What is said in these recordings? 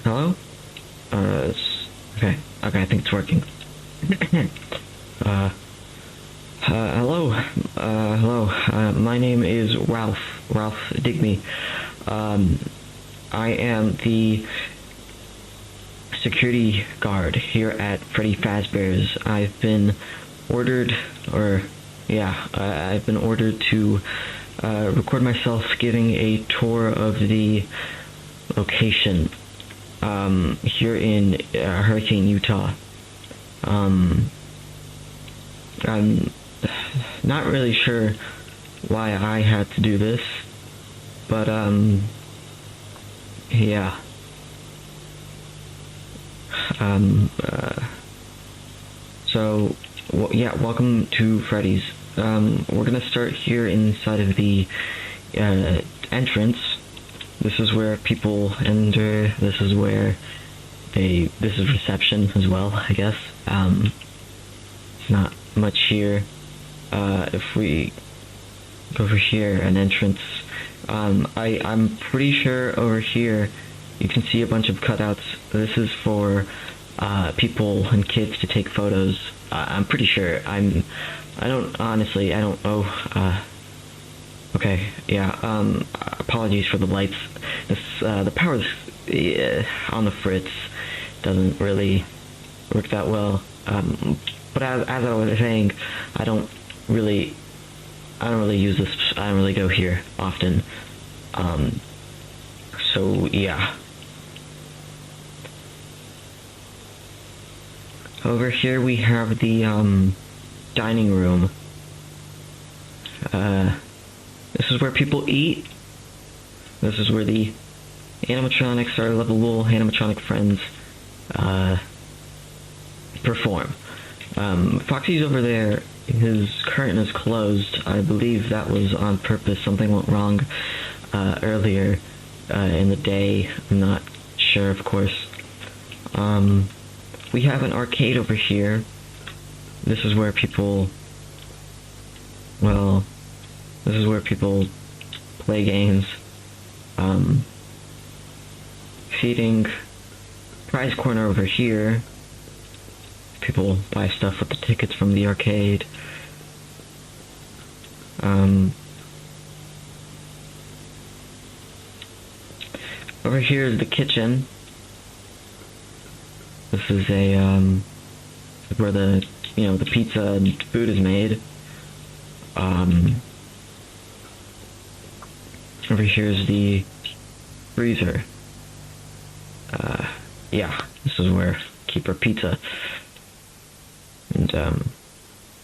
Hello? Okay. Okay, I think it's working. uh, hello. Hello. My name is Ralph Digby. Um, I am the security guard here at Freddy Fazbear's. I've been ordered, I've been ordered to record myself giving a tour of the location here in Hurricane, Utah. I'm not really sure why I had to do this, but yeah. Um, uh, Welcome to Freddy's. We're gonna start here inside of the entrance. This is where people enter. This is where this is reception as well, I guess. It's not much here. If we go over here, an entrance. I'm pretty sure over here you can see a bunch of cutouts. This is for people and kids to take photos. I'm pretty sure. I don't know. Okay, yeah, apologies for the lights. The power's on the fritz. Doesn't really work that well. But as I was saying, I don't really use this. I don't really go here often. So yeah. Over here we have the dining room. This is where people eat. This is where the animatronics, our lovable animatronic friends, perform. Foxy's over there. His curtain is closed. I believe that was on purpose. Something went wrong earlier in the day. I'm not sure, of course. We have an arcade over here. This is where people play games. Feeding prize corner over here. People buy stuff with the tickets from the arcade. Over here is the kitchen. This is where the pizza and food is made. Over here is the freezer. Yeah, this is where we keep our pizza and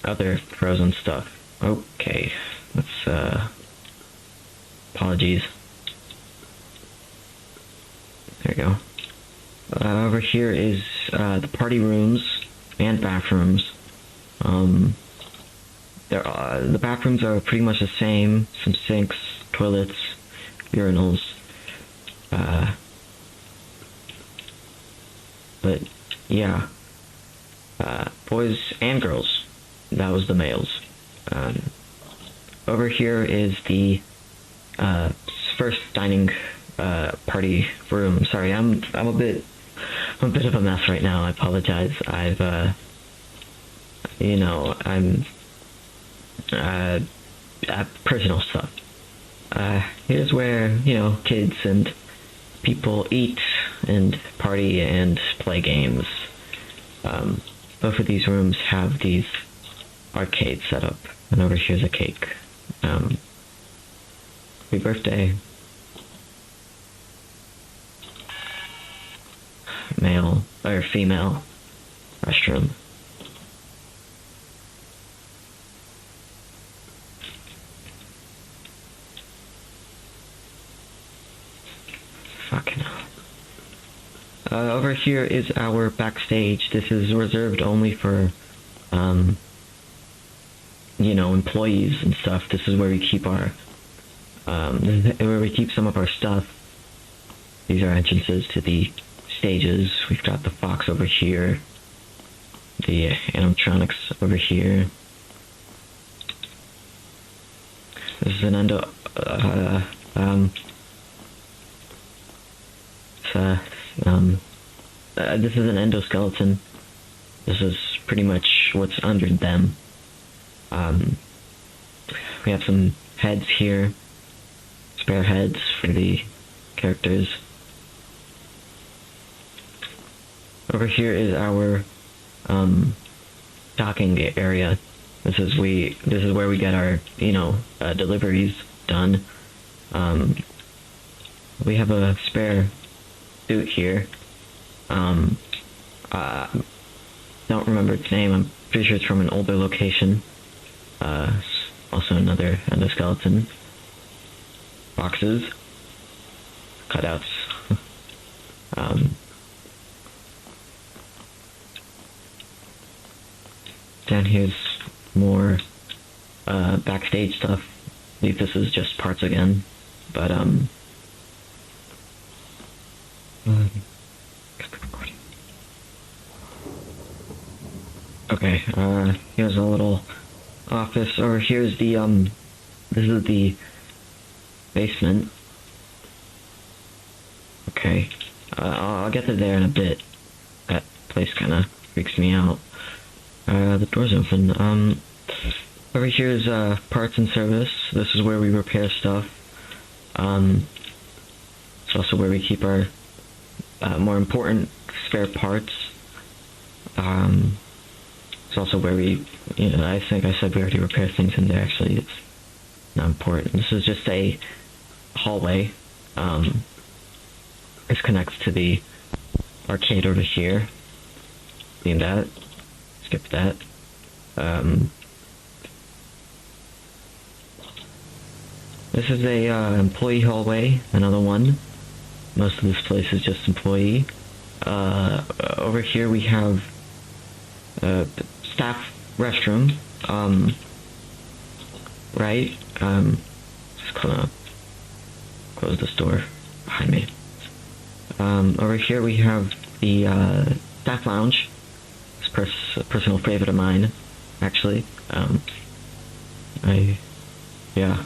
other frozen stuff. Okay, let's apologies. There you go. Over here is the party rooms and bathrooms. The bathrooms are pretty much the same. Some sinks, toilets, urinals. But yeah, boys and girls. That was the males. Over here is the first dining party room. Sorry, I'm a bit of a mess right now. I apologize. I'm personal stuff. Here's where kids and people eat and party and play games. Both of these rooms have these arcades set up, and over here's a cake. Happy birthday. Male or female restroom. Fucking hell. Over here is our backstage. This is reserved only for, employees and stuff. This is where we keep some of our stuff. These are entrances to the stages. We've got the Fox over here. The animatronics over here. This is an This is an endoskeleton. This is pretty much what's under them. We have some heads here, spare heads for the characters. Over here is our docking area. This is where we get our deliveries done. We have a spare suit here. Don't remember its name. I'm pretty sure it's from an older location. Also another endoskeleton. Boxes. Cutouts. Down here's more backstage stuff. I believe this is just parts again. But okay, here's a little office, or here's the, this is the basement. Okay, I'll get to there in a bit. That place kinda freaks me out. The door's open. Over here is, parts and service. This is where we repair stuff. It's also where we keep our, more important spare parts. It's also where we, I think I said we already repair things in there. Actually, it's not important. This is just a hallway. This connects to the arcade over here. Leave that. Skip that. This is a employee hallway. Another one. Most of this place is just employee. Over here we have staff restroom. Right. Just gonna close this door behind me. Over here we have the staff lounge. It's a personal favorite of mine, actually. Yeah.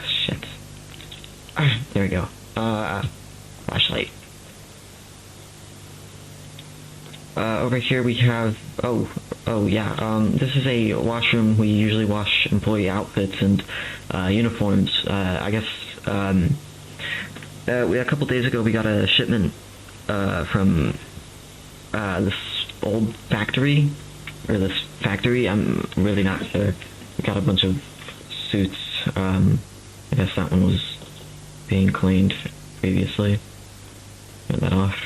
Shit. There we go. Flashlight. Over here we have, this is a washroom. We usually wash employee outfits and, uniforms. I guess, a couple days ago we got a shipment, from, this old factory, I'm really not sure. We got a bunch of suits. I guess that one was being cleaned previously. Get that off.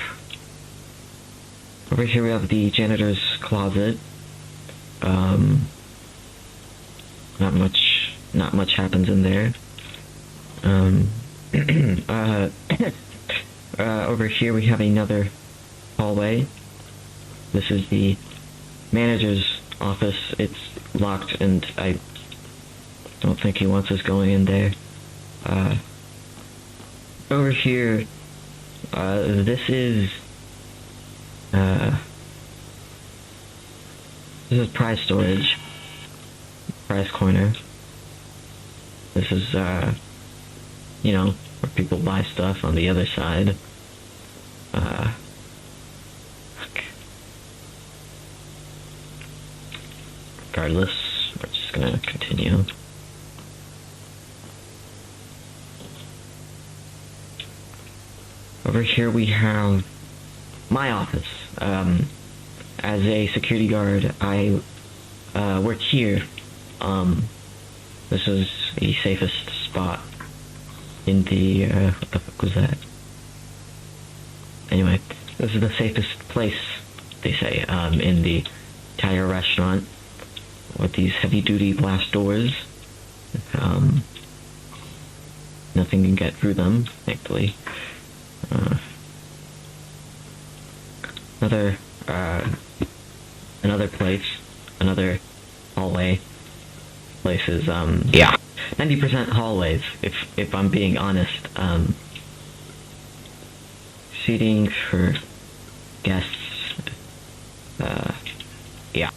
Over here we have the janitor's closet. Not much happens in there. Over here we have another hallway. This is the manager's office. It's locked and I don't think he wants us going in there. Over here, this is prize storage. Prize corner. This is, where people buy stuff on the other side. Okay. Regardless, we're just gonna continue. Over here we have my office. As a security guard, I work here. This is the safest spot in the, what the fuck was that? Anyway, this is the safest place, they say, in the entire restaurant, with these heavy-duty glass doors. Nothing can get through them, thankfully. Another place, another hallway. Place is, 90% hallways, if I'm being honest. Seating for guests, yeah.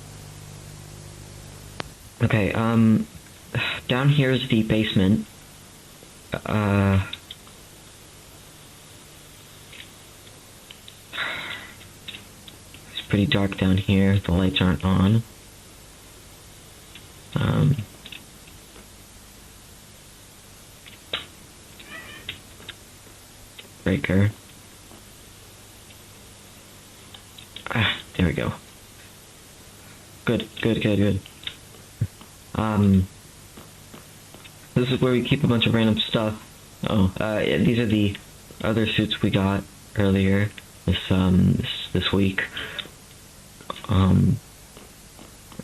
Okay, down here is the basement. It's pretty dark down here. The lights aren't on. Breaker. There we go. Good. This is where we keep a bunch of random stuff. These are the other suits we got earlier this week.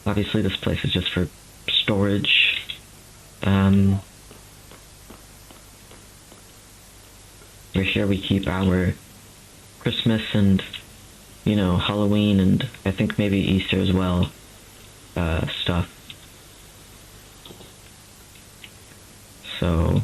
Obviously this place is just for storage. Over here we keep our Christmas and, Halloween and I think maybe Easter as well, stuff. So,